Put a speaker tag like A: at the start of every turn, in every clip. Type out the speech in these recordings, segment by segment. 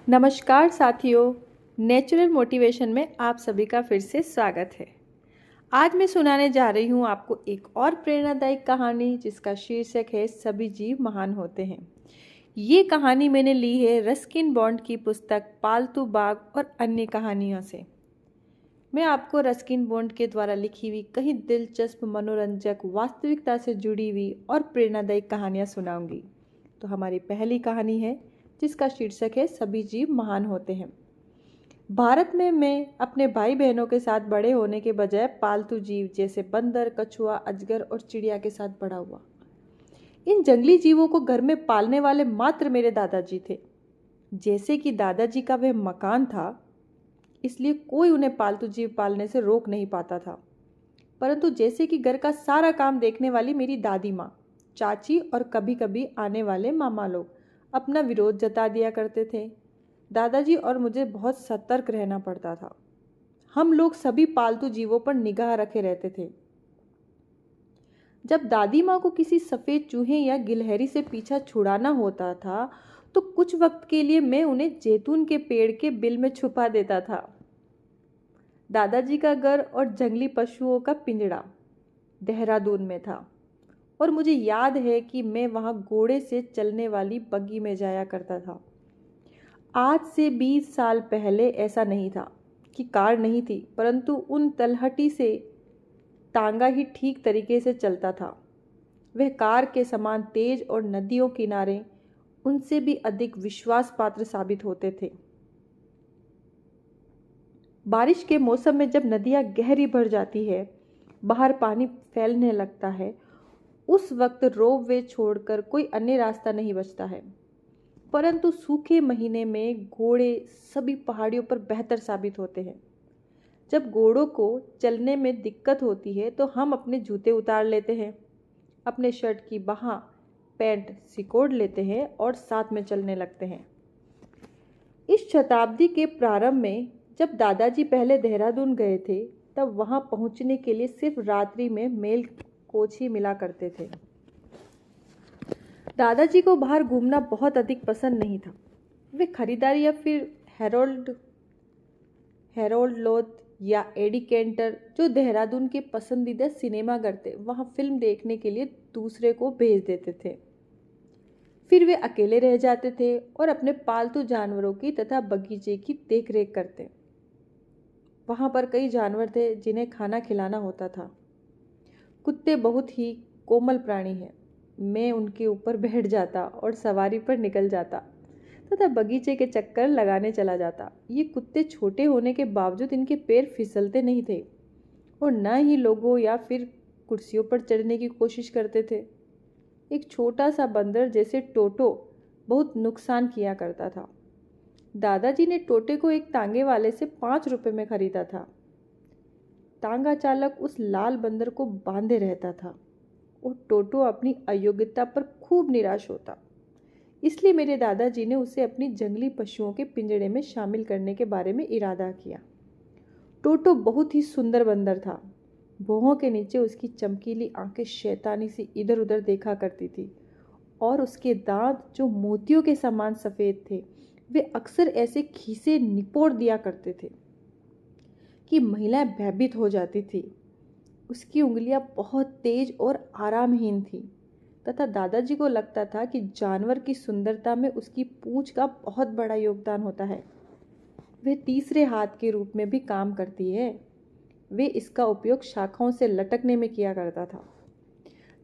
A: नमस्कार साथियों, natural motivation में आप सभी का फिर से स्वागत है। आज मैं सुनाने जा रही हूँ आपको एक और प्रेरणादायक कहानी जिसका शीर्षक है सभी जीव महान होते हैं। ये कहानी मैंने ली है रस्किन बॉन्ड की पुस्तक पालतू बाघ और अन्य कहानियों से। मैं आपको रस्किन बॉन्ड के द्वारा लिखी हुई कई दिलचस्प, मनोरंजक, वास्तविकता से जुड़ी हुई और प्रेरणादायक कहानियाँ सुनाऊंगी। तो हमारी पहली कहानी है जिसका शीर्षक है सभी जीव महान होते हैं। भारत में मैं अपने भाई बहनों के साथ बड़े होने के बजाय पालतू जीव जैसे बंदर, कछुआ, अजगर और चिड़िया के साथ बड़ा हुआ। इन जंगली जीवों को घर में पालने वाले मात्र मेरे दादाजी थे। जैसे कि दादाजी का वह मकान था, इसलिए कोई उन्हें पालतू जीव पालने से रोक नहीं पाता था। परंतु जैसे कि घर का सारा काम देखने वाली मेरी दादी माँ, चाची और कभी कभी आने वाले मामा लोग अपना विरोध जता दिया करते थे, दादाजी और मुझे बहुत सतर्क रहना पड़ता था। हम लोग सभी पालतू जीवों पर निगाह रखे रहते थे। जब दादी माँ को किसी सफ़ेद चूहे या गिलहरी से पीछा छुड़ाना होता था तो कुछ वक्त के लिए मैं उन्हें जैतून के पेड़ के बिल में छुपा देता था। दादाजी का घर और जंगली पशुओं का पिंजड़ा देहरादून में था और मुझे याद है कि मैं वहाँ घोड़े से चलने वाली बग्गी में जाया करता था। आज से 20 साल पहले ऐसा नहीं था कि कार नहीं थी, परंतु उन तलहटी से तांगा ही ठीक तरीके से चलता था। वह कार के समान तेज और नदियों किनारे उनसे भी अधिक विश्वास पात्र साबित होते थे। बारिश के मौसम में जब नदियाँ गहरी भर जाती है, बाहर पानी फैलने लगता है, उस वक्त रोपवे छोड़कर कोई अन्य रास्ता नहीं बचता है। परंतु सूखे महीने में घोड़े सभी पहाड़ियों पर बेहतर साबित होते हैं। जब घोड़ों को चलने में दिक्कत होती है तो हम अपने जूते उतार लेते हैं, अपने शर्ट की बाह पैंट सिकोड़ लेते हैं और साथ में चलने लगते हैं। इस शताब्दी के प्रारंभ में जब दादाजी पहले देहरादून गए थे, तब वहां पहुंचने के लिए सिर्फ रात्रि में मेल कोच ही मिला करते थे। दादाजी को बाहर घूमना बहुत अधिक पसंद नहीं था। वे खरीदारी या फिर हेरोल्ड लोथ या एडी कैंटर, जो देहरादून के पसंदीदा सिनेमाघर थे, वहां फिल्म देखने के लिए दूसरे को भेज देते थे। फिर वे अकेले रह जाते थे और अपने पालतू जानवरों की तथा बगीचे की देखरेख करते। वहां पर कई जानवर थे जिन्हें खाना खिलाना होता था। कुत्ते बहुत ही कोमल प्राणी हैं। मैं उनके ऊपर बैठ जाता और सवारी पर निकल जाता तथा बगीचे के चक्कर लगाने चला जाता। ये कुत्ते छोटे होने के बावजूद इनके पैर फिसलते नहीं थे और न ही लोगों या फिर कुर्सियों पर चढ़ने की कोशिश करते थे। एक छोटा सा बंदर जैसे टोटो बहुत नुकसान किया करता था। दादाजी ने टोटे को एक तांगे वाले से 5 रुपए में खरीदा था। तांगा चालक उस लाल बंदर को बांधे रहता था और टोटो अपनी अयोग्यता पर खूब निराश होता। इसलिए मेरे दादाजी ने उसे अपनी जंगली पशुओं के पिंजड़े में शामिल करने के बारे में इरादा किया। टोटो बहुत ही सुंदर बंदर था। भौहों के नीचे उसकी चमकीली आंखें शैतानी से इधर उधर देखा करती थी और उसके दांत, जो मोतियों के समान सफ़ेद थे, वे अक्सर ऐसे खीसे निपोड़ दिया करते थे कि महिलाएं भयभीत हो जाती थी। उसकी उंगलियां बहुत तेज और आरामहीन थीं तथा दादाजी को लगता था कि जानवर की सुंदरता में उसकी पूंछ का बहुत बड़ा योगदान होता है। वह तीसरे हाथ के रूप में भी काम करती है। वे इसका उपयोग शाखाओं से लटकने में किया करता था।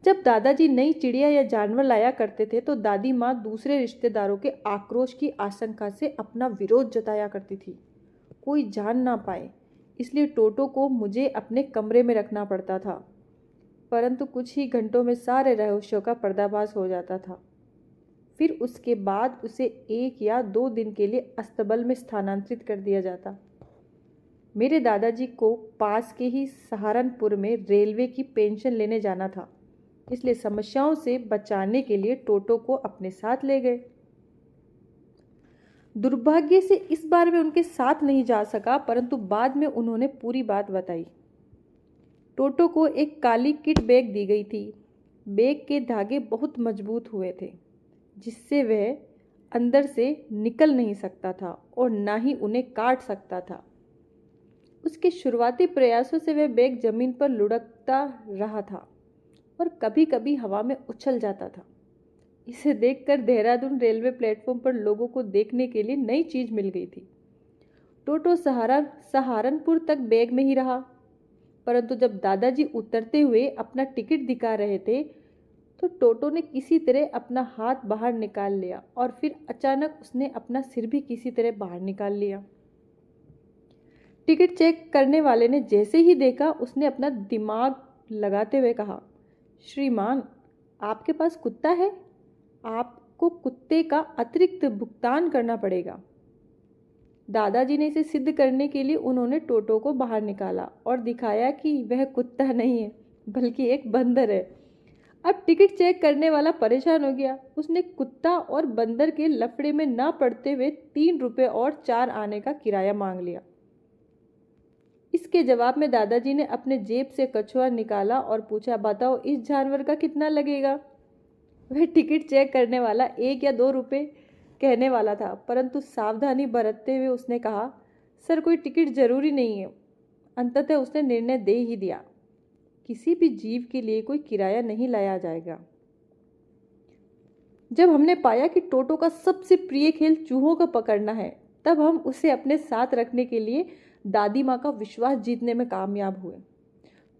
A: जब दादाजी नई चिड़िया या जानवर लाया करते थे तो दादी माँ दूसरे रिश्तेदारों के आक्रोश की आशंका से अपना विरोध जताया करती थी। कोई जान ना पाए, इसलिए टोटो को मुझे अपने कमरे में रखना पड़ता था। परंतु कुछ ही घंटों में सारे रहस्यों का पर्दाफाश हो जाता था। फिर उसके बाद उसे 1 या 2 दिन के लिए अस्तबल में स्थानांतरित कर दिया जाता। मेरे दादाजी को पास के ही सहारनपुर में रेलवे की पेंशन लेने जाना था, इसलिए समस्याओं से बचाने के लिए टोटो को अपने साथ ले गए। दुर्भाग्य से इस बार मैं उनके साथ नहीं जा सका, परंतु बाद में उन्होंने पूरी बात बताई। टोटो को एक काली किट बैग दी गई थी। बैग के धागे बहुत मजबूत हुए थे, जिससे वह अंदर से निकल नहीं सकता था और ना ही उन्हें काट सकता था। उसके शुरुआती प्रयासों से वह बैग जमीन पर लुढ़कता रहा था और कभी कभी हवा में उछल जाता था। इसे देखकर देहरादून रेलवे प्लेटफॉर्म पर लोगों को देखने के लिए नई चीज मिल गई थी। टोटो सहारनपुर तक बैग में ही रहा, परंतु जब दादाजी उतरते हुए अपना टिकट दिखा रहे थे तो टोटो ने किसी तरह अपना हाथ बाहर निकाल लिया और फिर अचानक उसने अपना सिर भी किसी तरह बाहर निकाल लिया। टिकट चेक करने वाले ने जैसे ही देखा उसने अपना दिमाग लगाते हुए कहा, श्रीमान, आपके पास कुत्ता है? आपको कुत्ते का अतिरिक्त भुगतान करना पड़ेगा। दादाजी ने इसे सिद्ध करने के लिए उन्होंने टोटो को बाहर निकाला और दिखाया कि वह कुत्ता नहीं है बल्कि एक बंदर है। अब टिकट चेक करने वाला परेशान हो गया। उसने कुत्ता और बंदर के लफड़े में ना पड़ते हुए 3 रुपये और 4 आने का किराया मांग लिया। इसके जवाब में दादाजी ने अपने जेब से कछुआ निकाला और पूछा, बताओ इस जानवर का कितना लगेगा? वह टिकट चेक करने वाला 1 या 2 रुपये कहने वाला था, परंतु सावधानी बरतते हुए उसने कहा, सर कोई टिकट जरूरी नहीं है। अंततः उसने निर्णय दे ही दिया, किसी भी जीव के लिए कोई किराया नहीं लाया जाएगा। जब हमने पाया कि टोटो का सबसे प्रिय खेल चूहों को पकड़ना है, तब हम उसे अपने साथ रखने के लिए दादी माँ का विश्वास जीतने में कामयाब हुए।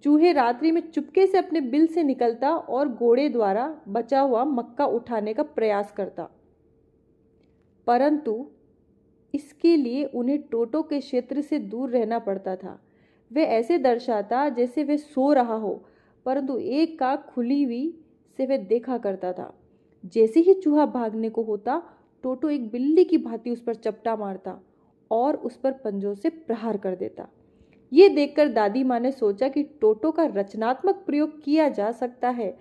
A: चूहे रात्रि में चुपके से अपने बिल से निकलता और घोड़े द्वारा बचा हुआ मक्का उठाने का प्रयास करता, परंतु इसके लिए उन्हें टोटो के क्षेत्र से दूर रहना पड़ता था। वे ऐसे दर्शाता जैसे वे सो रहा हो, परंतु एक आँख खुली हुई से वह देखा करता था। जैसे ही चूहा भागने को होता, टोटो एक बिल्ली की भांति उस पर चपटा मारता और उस पर पंजों से प्रहार कर देता। ये देखकर दादी माँ ने सोचा कि टोटो का रचनात्मक प्रयोग किया जा सकता है,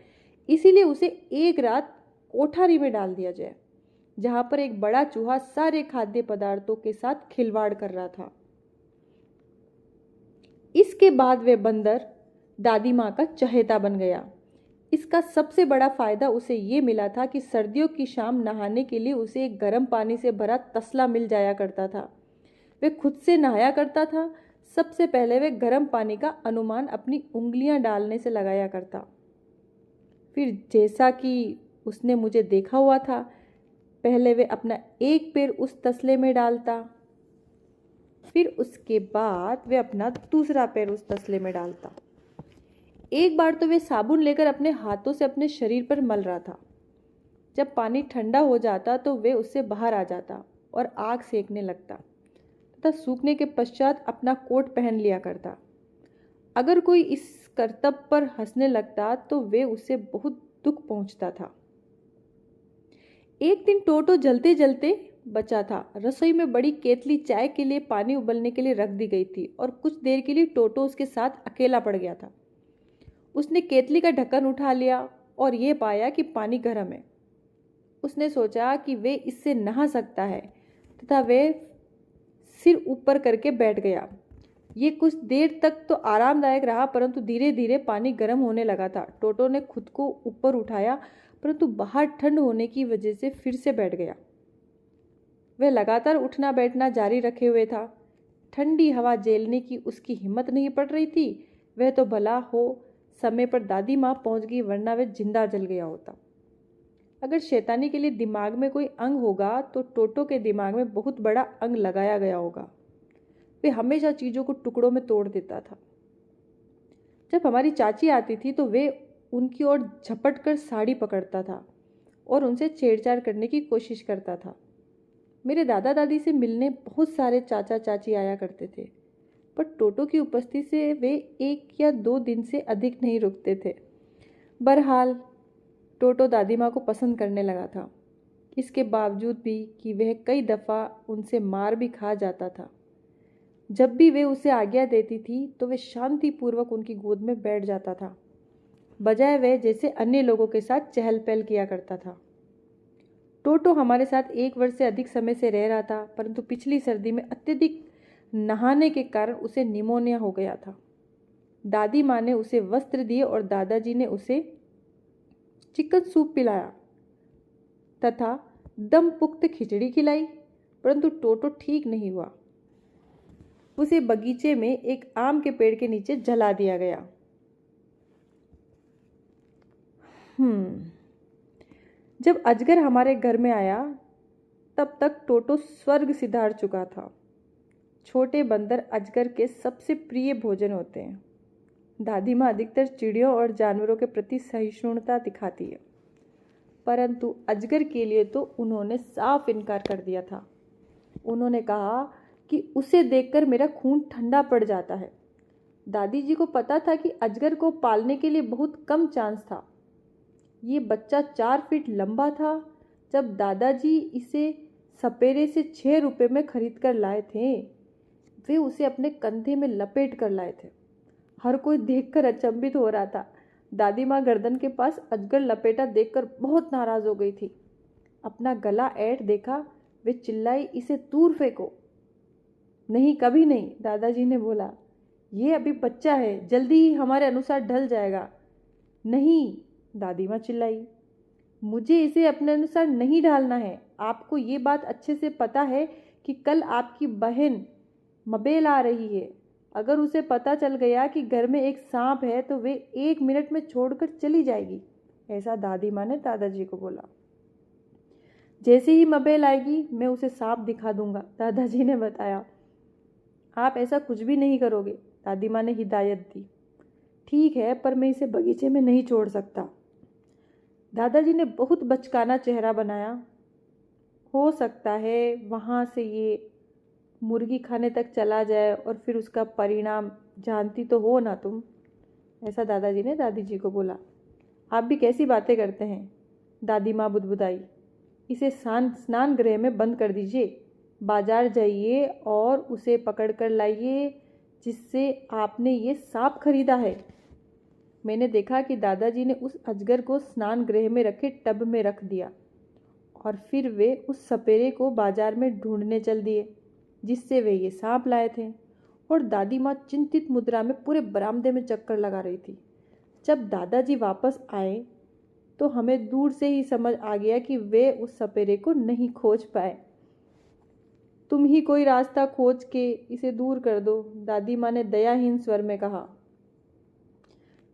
A: इसीलिए उसे एक रात कोठारी में डाल दिया जाए, जहां पर एक बड़ा चूहा सारे खाद्य पदार्थों के साथ खिलवाड़ कर रहा था। इसके बाद वह बंदर दादी माँ का चहेता बन गया। इसका सबसे बड़ा फायदा उसे ये मिला था कि सर्दियों की शाम नहाने के लिए उसे एक गर्म पानी से भरा तसला मिल जाया करता था। वह खुद से नहाया करता था। सबसे पहले वह गर्म पानी का अनुमान अपनी उंगलियां डालने से लगाया करता। फिर जैसा कि उसने मुझे देखा हुआ था, पहले वह अपना एक पैर उस तसले में डालता, फिर उसके बाद वह अपना दूसरा पैर उस तसले में डालता। एक बार तो वह साबुन लेकर अपने हाथों से अपने शरीर पर मल रहा था। जब पानी ठंडा हो जाता तो वह उससे बाहर आ जाता और आग सेकने लगता तथा सूखने के पश्चात अपना कोट पहन लिया करता। अगर कोई इस करतब पर हंसने लगता तो वे उसे बहुत दुख पहुंचता था। एक दिन टोटो जलते जलते बचा था। रसोई में बड़ी केतली चाय के लिए पानी उबलने के लिए रख दी गई थी और कुछ देर के लिए टोटो उसके साथ अकेला पड़ गया था। उसने केतली का ढक्कन उठा लिया और यह पाया कि पानी गर्म है। उसने सोचा कि वे इससे नहा सकता है तथा वे सिर ऊपर करके बैठ गया। ये कुछ देर तक तो आरामदायक रहा, परंतु धीरे धीरे पानी गर्म होने लगा था। टोटो ने खुद को ऊपर उठाया, परंतु बाहर ठंड होने की वजह से फिर से बैठ गया। वह लगातार उठना बैठना जारी रखे हुए था। ठंडी हवा झेलने की उसकी हिम्मत नहीं पड़ रही थी। वह तो भला हो समय पर दादी माँ पहुँच गई, वरना वह जिंदा जल गया होता। अगर शैतानी के लिए दिमाग में कोई अंग होगा तो टोटो के दिमाग में बहुत बड़ा अंग लगाया गया होगा। वे हमेशा चीज़ों को टुकड़ों में तोड़ देता था। जब हमारी चाची आती थी तो वे उनकी ओर झपट कर साड़ी पकड़ता था और उनसे छेड़छाड़ करने की कोशिश करता था। मेरे दादा दादी से मिलने बहुत सारे चाचा चाची आया करते थे, पर टोटो की उपस्थिति से वे 1 या 2 दिन से अधिक नहीं रुकते थे। बहरहाल टोटो दादी माँ को पसंद करने लगा था, इसके बावजूद भी कि वह कई दफ़ा उनसे मार भी खा जाता था। जब भी वे उसे आज्ञा देती थी तो वे शांतिपूर्वक उनकी गोद में बैठ जाता था, बजाय वह जैसे अन्य लोगों के साथ चहल पहल किया करता था। टोटो हमारे साथ 1 वर्ष से अधिक समय से रह रहा था, परंतु पिछली सर्दी में अत्यधिक नहाने के कारण उसे निमोनिया हो गया था। दादी माँ ने उसे वस्त्र दिए और दादाजी ने उसे चिकन सूप पिलाया तथा दम पुख्त खिचड़ी खिलाई, परंतु टोटो ठीक नहीं हुआ। उसे बगीचे में एक आम के पेड़ के नीचे जला दिया गया। जब अजगर हमारे घर में आया तब तक टोटो स्वर्ग सिधार चुका था। छोटे बंदर अजगर के सबसे प्रिय भोजन होते हैं। दादी माँ अधिकतर चिड़ियों और जानवरों के प्रति सहिष्णुता दिखाती है, परंतु अजगर के लिए तो उन्होंने साफ इनकार कर दिया था। उन्होंने कहा कि उसे देखकर मेरा खून ठंडा पड़ जाता है। दादी जी को पता था कि अजगर को पालने के लिए बहुत कम चांस था। ये बच्चा 4 फीट लंबा था। जब दादाजी इसे सपेरे से 6 रुपये में खरीद कर लाए थे, वे उसे अपने कंधे में लपेट कर लाए थे। हर कोई देखकर अचंभित हो रहा था। दादी माँ गर्दन के पास अजगर लपेटा देखकर बहुत नाराज हो गई थी। अपना गला ऐंठ देखा, वे चिल्लाई, इसे दूर फेंको। नहीं, कभी नहीं, दादाजी ने बोला। ये अभी बच्चा है, जल्दी ही हमारे अनुसार ढल जाएगा। नहीं, दादी माँ चिल्लाई, मुझे इसे अपने अनुसार नहीं ढालना है। आपको ये बात अच्छे से पता है कि कल आपकी बहन मबेल आ रही है। अगर उसे पता चल गया कि घर में एक सांप है तो वे 1 मिनट में छोड़कर चली जाएगी। ऐसा दादी माँ ने दादाजी को बोला। जैसे ही मबेल आएगी मैं उसे सांप दिखा दूंगा, दादाजी ने बताया। आप ऐसा कुछ भी नहीं करोगे, दादी माँ ने हिदायत दी। ठीक है, पर मैं इसे बगीचे में नहीं छोड़ सकता। दादाजी ने बहुत बचकाना चेहरा बनाया। हो सकता है वहाँ से ये मुर्गी खाने तक चला जाए और फिर उसका परिणाम जानती तो हो ना तुम, ऐसा दादाजी ने दादी जी को बोला। आप भी कैसी बातें करते हैं, दादी माँ बुदबुदाई। इसे स्नान गृह में बंद कर दीजिए। बाजार जाइए और उसे पकड़ कर लाइए जिससे आपने ये सांप खरीदा है। मैंने देखा कि दादाजी ने उस अजगर को स्नान गृह में रखे टब में रख दिया और फिर वे उस सपेरे को बाजार में ढूंढने चल दिए जिससे वे ये सांप लाए थे। और दादी माँ चिंतित मुद्रा में पूरे बरामदे में चक्कर लगा रही थी। जब दादाजी वापस आए तो हमें दूर से ही समझ आ गया कि वे उस सपेरे को नहीं खोज पाए। तुम ही कोई रास्ता खोज के इसे दूर कर दो, दादी माँ ने दयाहीन स्वर में कहा।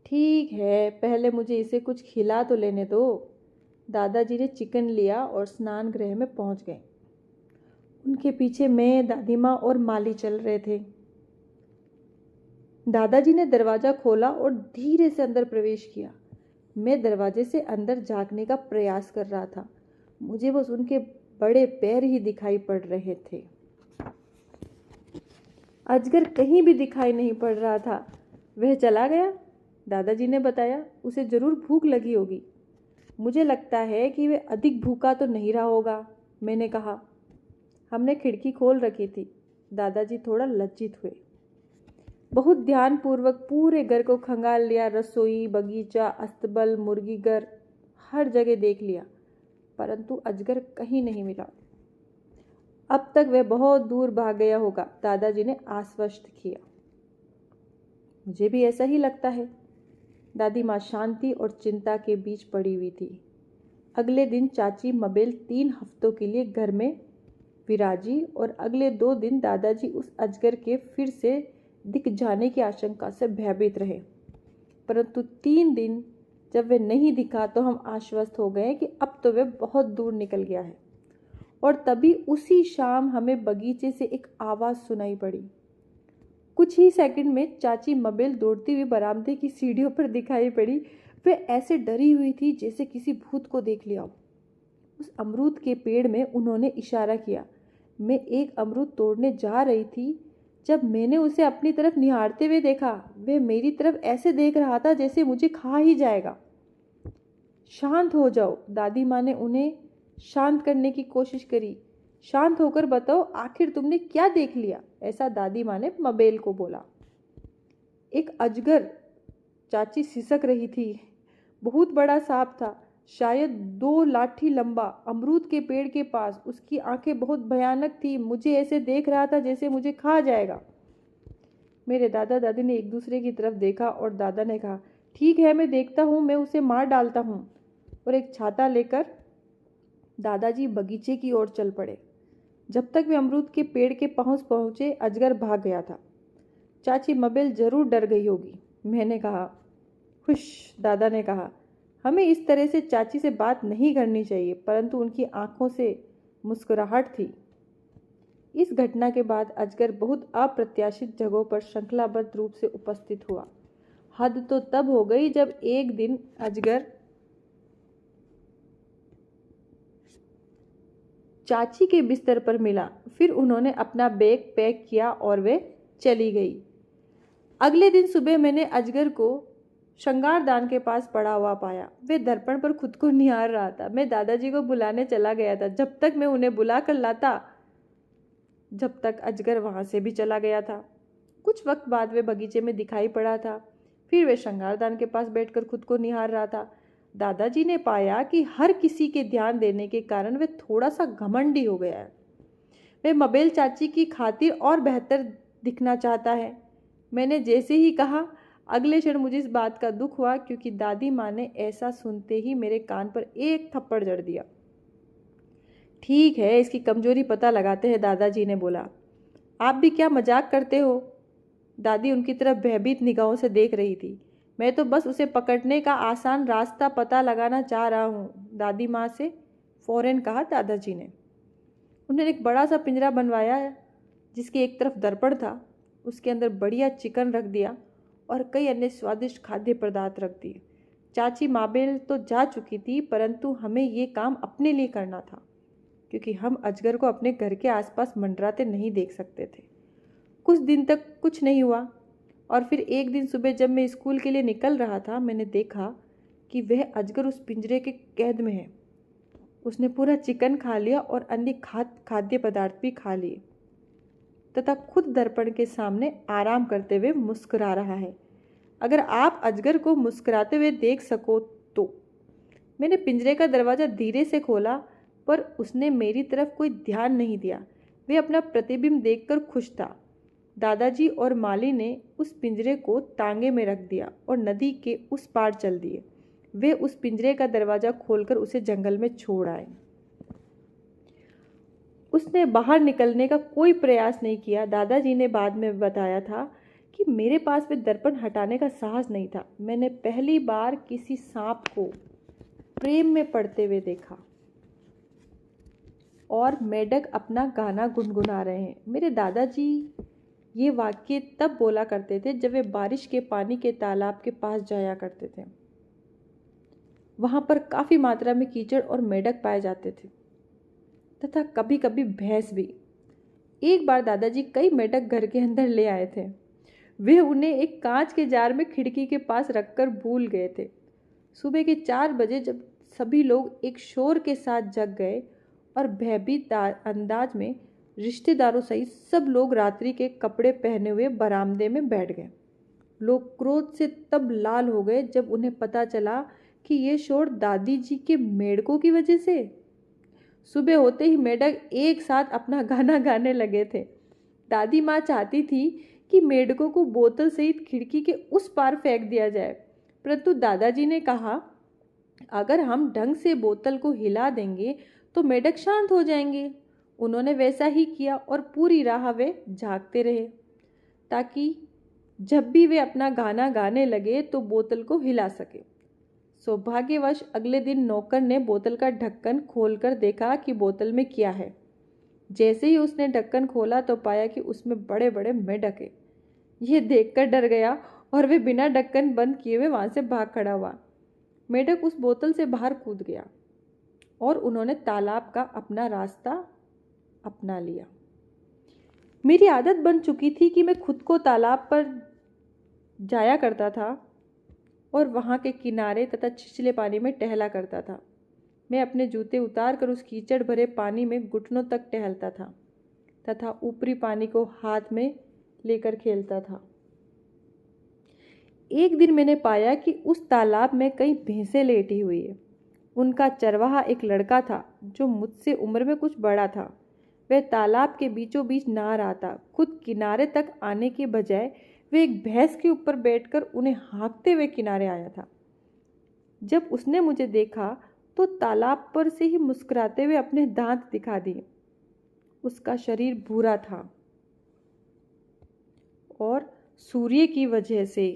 A: ठीक है, पहले मुझे इसे कुछ खिला तो लेने दो। दादाजी ने चिकन लिया और स्नान गृह में पहुंच गए। उनके पीछे मैं, दादी माँ और माली चल रहे थे। दादाजी ने दरवाज़ा खोला और धीरे से अंदर प्रवेश किया। मैं दरवाजे से अंदर झांकने का प्रयास कर रहा था। मुझे बस उनके बड़े पैर ही दिखाई पड़ रहे थे। अजगर कहीं भी दिखाई नहीं पड़ रहा था। वह चला गया, दादाजी ने बताया। उसे जरूर भूख लगी होगी। मुझे लगता है कि वह अधिक भूखा तो नहीं रहा होगा, मैंने कहा। हमने खिड़की खोल रखी थी। दादाजी थोड़ा लज्जित हुए। बहुत ध्यानपूर्वक पूरे घर को खंगाल लिया। रसोई, बगीचा, अस्तबल, मुर्गी घर, हर जगह देख लिया, परंतु अजगर कहीं नहीं मिला। अब तक वह बहुत दूर भाग गया होगा, दादाजी ने आश्वस्त किया। मुझे भी ऐसा ही लगता है। दादी माँ शांति और चिंता के बीच पड़ी हुई थी। अगले दिन चाची मबेल 3 हफ्तों के लिए घर में विराजी और अगले 2 दिन दादाजी उस अजगर के फिर से दिख जाने की आशंका से भयभीत रहे। परंतु 3 दिन जब वह नहीं दिखा तो हम आश्वस्त हो गए कि अब तो वह बहुत दूर निकल गया है। और तभी उसी शाम हमें बगीचे से एक आवाज़ सुनाई पड़ी। कुछ ही सेकंड में चाची मबेल दौड़ती हुई बरामदे की सीढ़ियों पर दिखाई पड़ी। वह ऐसे डरी हुई थी जैसे किसी भूत को देख लिया हो। उस अमरूद के पेड़ में उन्होंने इशारा किया। मैं एक अमरूद तोड़ने जा रही थी जब मैंने उसे अपनी तरफ निहारते हुए देखा। वह मेरी तरफ ऐसे देख रहा था जैसे मुझे खा ही जाएगा। शांत हो जाओ, दादी माँ ने उन्हें शांत करने की कोशिश करी। शांत होकर बताओ, आखिर तुमने क्या देख लिया, ऐसा दादी माँ ने मबेल को बोला। एक अजगर, चाची सिसक रही थी। बहुत बड़ा सांप था, शायद 2 लाठी लंबा, अमरूद के पेड़ के पास। उसकी आंखें बहुत भयानक थी। मुझे ऐसे देख रहा था जैसे मुझे खा जाएगा। मेरे दादा दादी ने एक दूसरे की तरफ देखा और दादा ने कहा, ठीक है, मैं देखता हूँ, मैं उसे मार डालता हूँ। और एक छाता लेकर दादाजी बगीचे की ओर चल पड़े। जब तक वे अमरूद के पेड़ के पास पहुंचे, अजगर भाग गया था। चाची मबेल जरूर डर गई होगी, मैंने कहा। खुश, दादा ने कहा। हमें इस तरह से चाची से बात नहीं करनी चाहिए, परंतु उनकी आंखों से मुस्कुराहट थी। इस घटना के बाद अजगर बहुत अप्रत्याशित जगहों पर श्रृंखलाबद्ध रूप से उपस्थित हुआ। हद तो तब हो गई जब एक दिन अजगर चाची के बिस्तर पर मिला। फिर उन्होंने अपना बैग पैक किया और वे चली गई। अगले दिन सुबह मैंने अजगर को श्रृंगारदान के पास पड़ा हुआ पाया। वे दर्पण पर खुद को निहार रहा था। मैं दादाजी को बुलाने चला गया था। जब तक मैं उन्हें बुला कर लाता, जब तक अजगर वहां से भी चला गया था। कुछ वक्त बाद वे बगीचे में दिखाई पड़ा था। फिर वे श्रृंगारदान के पास बैठकर खुद को निहार रहा था। दादाजी ने पाया कि हर किसी के ध्यान देने के कारण वे थोड़ा सा घमंडी हो गया है। वे मबेल चाची की खातिर और बेहतर दिखना चाहता है। मैंने जैसे ही कहा, अगले क्षण मुझे इस बात का दुख हुआ, क्योंकि दादी माँ ने ऐसा सुनते ही मेरे कान पर एक थप्पड़ जड़ दिया। ठीक है, इसकी कमजोरी पता लगाते हैं, दादाजी ने बोला। आप भी क्या मजाक करते हो? दादी उनकी तरफ भयभीत निगाहों से देख रही थी। मैं तो बस उसे पकड़ने का आसान रास्ता पता लगाना चाह रहा हूँ, दादी माँ से फौरन कहा दादाजी ने। उन्होंने एक बड़ा सा पिंजरा बनवाया है, जिसकी एक तरफ दर्पण था। उसके अंदर बढ़िया चिकन रख दिया और कई अन्य स्वादिष्ट खाद्य पदार्थ रख दिए। चाची माबेल तो जा चुकी थी, परंतु हमें ये काम अपने लिए करना था, क्योंकि हम अजगर को अपने घर के आसपास मंडराते नहीं देख सकते थे। कुछ दिन तक कुछ नहीं हुआ, और फिर एक दिन सुबह जब मैं स्कूल के लिए निकल रहा था, मैंने देखा कि वह अजगर उस पिंजरे के कैद में है। उसने पूरा चिकन खा लिया और अन्य खाद्य पदार्थ भी खा लिए, तथा खुद दर्पण के सामने आराम करते हुए मुस्कुरा रहा है। अगर आप अजगर को मुस्कुराते हुए देख सको तो। मैंने पिंजरे का दरवाज़ा धीरे से खोला, पर उसने मेरी तरफ कोई ध्यान नहीं दिया। वे अपना प्रतिबिंब देखकर खुश था। दादाजी और माली ने उस पिंजरे को तांगे में रख दिया और नदी के उस पार चल दिए। वे उस पिंजरे का दरवाज़ा खोलकर उसे जंगल में छोड़ आए। उसने बाहर निकलने का कोई प्रयास नहीं किया। दादाजी ने बाद में बताया था कि मेरे पास वे दर्पण हटाने का साहस नहीं था। मैंने पहली बार किसी सांप को प्रेम में पड़ते हुए देखा, और मेढक अपना गाना गुनगुना रहे हैं। मेरे दादाजी ये वाक्य तब बोला करते थे जब वे बारिश के पानी के तालाब के पास जाया करते थे। वहां पर काफ़ी मात्रा में कीचड़ और मेढक पाए जाते थे, तथा कभी कभी भैंस भी। एक बार दादाजी कई मेढक घर के अंदर ले आए थे। वे उन्हें एक कांच के जार में खिड़की के पास रखकर भूल गए थे। सुबह के 4 बजे जब सभी लोग एक शोर के साथ जग गए और भयभीत अंदाज में रिश्तेदारों सहित सब लोग रात्रि के कपड़े पहने हुए बरामदे में बैठ गए। लोग क्रोध से तब लाल हो गए जब उन्हें पता चला कि ये शोर दादी जी के मेढकों की वजह से। सुबह होते ही मेढक एक साथ अपना गाना गाने लगे थे। दादी माँ चाहती थी कि मेढकों को बोतल सहित खिड़की के उस पार फेंक दिया जाए, परंतु दादाजी ने कहा, अगर हम ढंग से बोतल को हिला देंगे तो मेढक शांत हो जाएंगे। उन्होंने वैसा ही किया और पूरी राह वे झांकते रहे, ताकि जब भी वे अपना गाना गाने लगे तो बोतल को हिला सके। सौभाग्यवश अगले दिन नौकर ने बोतल का ढक्कन खोलकर देखा कि बोतल में क्या है। जैसे ही उसने ढक्कन खोला तो पाया कि उसमें बड़े बड़े मेढक हैं। यह देखकर डर गया और वे बिना ढक्कन बंद किए हुए वहां से भाग खड़ा हुआ। मेढक उस बोतल से बाहर कूद गया और उन्होंने तालाब का अपना रास्ता अपना लिया। मेरी आदत बन चुकी थी कि मैं खुद को तालाब पर जाया करता था और वहाँ के किनारे तथा छिछले पानी में टहला करता था। मैं अपने जूते उतार कर उस कीचड़ भरे पानी में घुटनों तक टहलता था तथा ऊपरी पानी को हाथ में लेकर खेलता था। एक दिन मैंने पाया कि उस तालाब में कई भैंसें लेटी हुई है। उनका चरवाहा एक लड़का था जो मुझसे उम्र में कुछ बड़ा था। वह तालाब के बीचों बीच नहा रहा था। खुद किनारे तक आने के बजाय वह एक भैंस के ऊपर बैठकर उन्हें हाँकते हुए किनारे आया था। जब उसने मुझे देखा तो तालाब पर से ही मुस्कुराते हुए अपने दांत दिखा दिए। उसका शरीर भूरा था और सूर्य की वजह से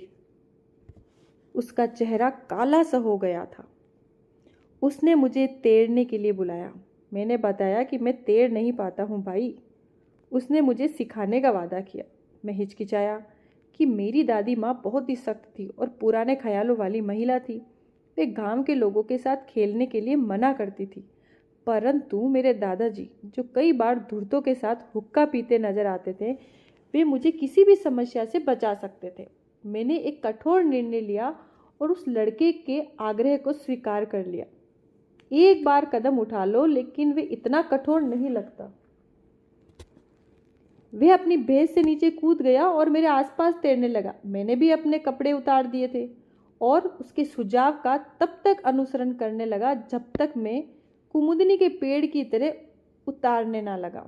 A: उसका चेहरा काला सा हो गया था। उसने मुझे तैरने के लिए बुलाया। मैंने बताया कि मैं तैर नहीं पाता हूँ भाई। उसने मुझे सिखाने का वादा किया। मैं हिचकिचाया कि मेरी दादी माँ बहुत ही सख्त थी और पुराने ख्यालों वाली महिला थी। वे गांव के लोगों के साथ खेलने के लिए मना करती थी, परंतु मेरे दादाजी, जो कई बार धुर्तों के साथ हुक्का पीते नजर आते थे, वे मुझे किसी भी समस्या से बचा सकते थे। मैंने एक कठोर निर्णय लिया और उस लड़के के आग्रह को स्वीकार कर लिया। एक बार कदम उठा लो, लेकिन वे इतना कठोर नहीं लगता। वह अपनी भैंस से नीचे कूद गया और मेरे आसपास तैरने लगा। मैंने भी अपने कपड़े उतार दिए थे और उसके सुझाव का तब तक अनुसरण करने लगा जब तक मैं कुमुदनी के पेड़ की तरह उतारने ना लगा।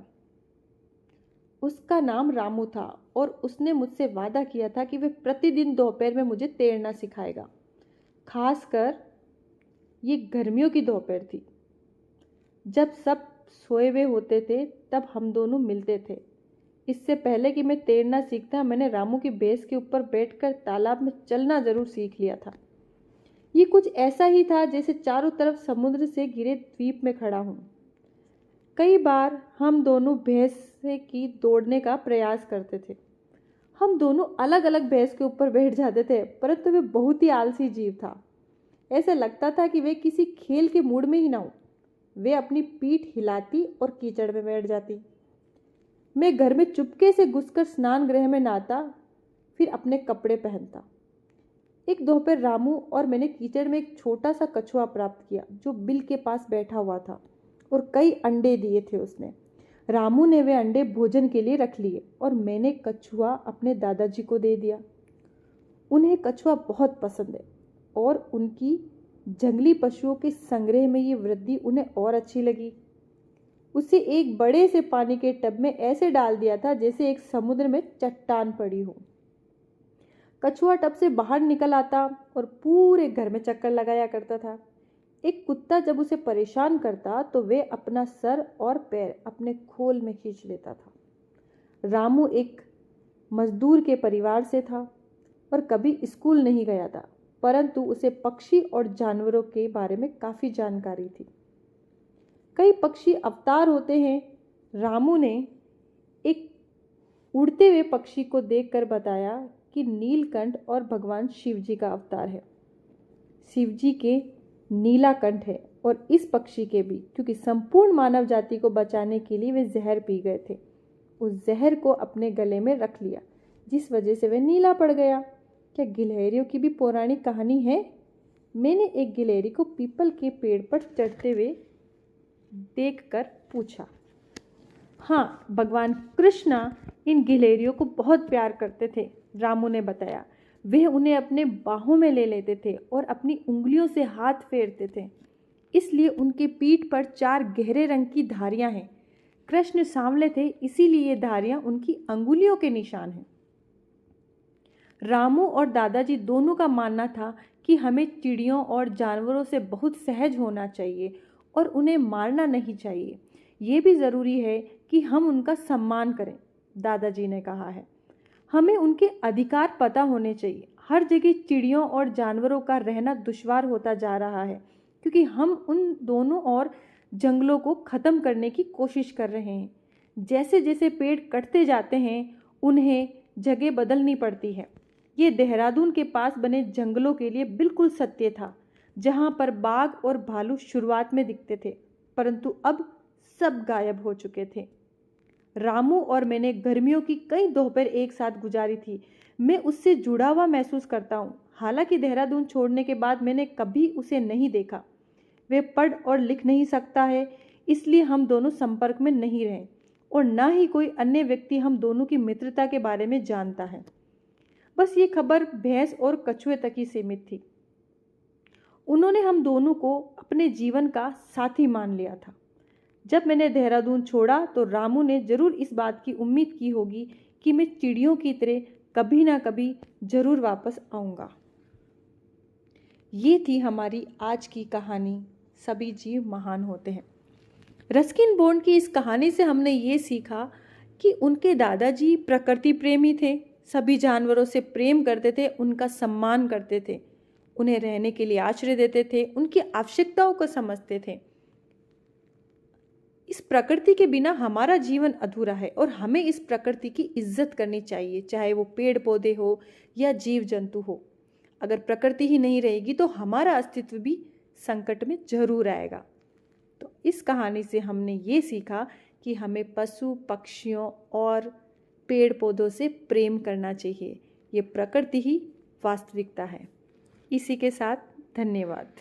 A: उसका नाम रामू था और उसने मुझसे वादा किया था कि वह प्रतिदिन दोपहर में मुझे तैरना सिखाएगा। खासकर ये गर्मियों की दोपहर थी, जब सब सोए हुए होते थे, तब हम दोनों मिलते थे। इससे पहले कि मैं तैरना सीखता, मैंने रामू की भैंस के ऊपर बैठकर तालाब में चलना जरूर सीख लिया था। ये कुछ ऐसा ही था जैसे चारों तरफ समुद्र से घिरे द्वीप में खड़ा हूँ। कई बार हम दोनों भैंस की दौड़ने का प्रयास करते थे। हम दोनों अलग अलग भैंस के ऊपर बैठ जाते थे, परंतु वे बहुत ही आलसी जीव था। ऐसा लगता था कि वे किसी खेल के मूड में ही ना हो। वे अपनी पीठ हिलाती और कीचड़ में बैठ जाती। मैं घर में चुपके से घुसकर स्नान गृह में नहाता, फिर अपने कपड़े पहनता। एक दोपहर रामू और मैंने कीचड़ में एक छोटा सा कछुआ प्राप्त किया, जो बिल के पास बैठा हुआ था और कई अंडे दिए थे उसने। रामू ने वे अंडे भोजन के लिए रख लिए और मैंने कछुआ अपने दादाजी को दे दिया। उन्हें कछुआ बहुत पसंद है और उनकी जंगली पशुओं के संग्रह में ये वृद्धि उन्हें और अच्छी लगी। उसे एक बड़े से पानी के टब में ऐसे डाल दिया था जैसे एक समुद्र में चट्टान पड़ी हो। कछुआ टब से बाहर निकल आता और पूरे घर में चक्कर लगाया करता था। एक कुत्ता जब उसे परेशान करता तो वे अपना सर और पैर अपने खोल में खींच लेता था। रामू एक मजदूर के परिवार से था और कभी स्कूल नहीं गया था, परंतु उसे पक्षी और जानवरों के बारे में काफ़ी जानकारी थी। कई पक्षी अवतार होते हैं। रामू ने एक उड़ते हुए पक्षी को देखकर बताया कि नीलकंठ और भगवान शिव जी का अवतार है। शिव जी के नीला कंठ है और इस पक्षी के भी, क्योंकि संपूर्ण मानव जाति को बचाने के लिए वे जहर पी गए थे। उस जहर को अपने गले में रख लिया, जिस वजह से वह नीला पड़ गया। क्या गिलहरियों की भी पौराणिक कहानी है? मैंने एक गिलहरी को पीपल के पेड़ पर चढ़ते हुए देखकर पूछा। हाँ, भगवान कृष्णा इन गिलहरियों को बहुत प्यार करते थे, रामू ने बताया। वे उन्हें अपने बाहों में ले लेते थे और अपनी उंगलियों से हाथ फेरते थे, इसलिए उनके पीठ पर 4 गहरे रंग की धारियां हैं। कृष्ण सांवले थे, इसीलिए ये धारियां उनकी अंगुलियों के निशान हैं। रामू और दादाजी दोनों का मानना था कि हमें चिड़ियों और जानवरों से बहुत सहज होना चाहिए और उन्हें मारना नहीं चाहिए। ये भी ज़रूरी है कि हम उनका सम्मान करें, दादाजी ने कहा है। हमें उनके अधिकार पता होने चाहिए। हर जगह चिड़ियों और जानवरों का रहना दुश्वार होता जा रहा है, क्योंकि हम उन दोनों और जंगलों को ख़त्म करने की कोशिश कर रहे हैं। जैसे जैसे पेड़ कटते जाते हैं, उन्हें जगह बदलनी पड़ती है। ये देहरादून के पास बने जंगलों के लिए बिल्कुल सत्य था, जहाँ पर बाघ और भालू शुरुआत में दिखते थे, परंतु अब सब गायब हो चुके थे। रामू और मैंने गर्मियों की कई दोपहर एक साथ गुजारी थी। मैं उससे जुड़ा हुआ महसूस करता हूँ। हालांकि देहरादून छोड़ने के बाद मैंने कभी उसे नहीं देखा। वे पढ़ और लिख नहीं सकता है, इसलिए हम दोनों संपर्क में नहीं रहे और ना ही कोई अन्य व्यक्ति हम दोनों की मित्रता के बारे में जानता है। बस ये खबर भैंस और कछुए तक ही सीमित थी। उन्होंने हम दोनों को अपने जीवन का साथी मान लिया था। जब मैंने देहरादून छोड़ा तो रामू ने जरूर इस बात की उम्मीद की होगी कि मैं चिड़ियों की तरह कभी ना कभी जरूर वापस आऊँगा। ये थी हमारी आज की कहानी सभी जीव महान होते हैं। रस्किन बॉन्ड की इस कहानी से हमने ये सीखा कि उनके दादाजी प्रकृति प्रेमी थे, सभी जानवरों से प्रेम करते थे, उनका सम्मान करते थे, उन्हें रहने के लिए आश्रय देते थे, उनकी आवश्यकताओं को समझते थे। इस प्रकृति के बिना हमारा जीवन अधूरा है और हमें इस प्रकृति की इज्जत करनी चाहिए, चाहे वो पेड़ पौधे हो या जीव जंतु हो। अगर प्रकृति ही नहीं रहेगी तो हमारा अस्तित्व भी संकट में जरूर आएगा। तो इस कहानी से हमने ये सीखा कि हमें पशु पक्षियों और पेड़ पौधों से प्रेम करना चाहिए। ये प्रकृति ही वास्तविकता है। इसी के साथ धन्यवाद।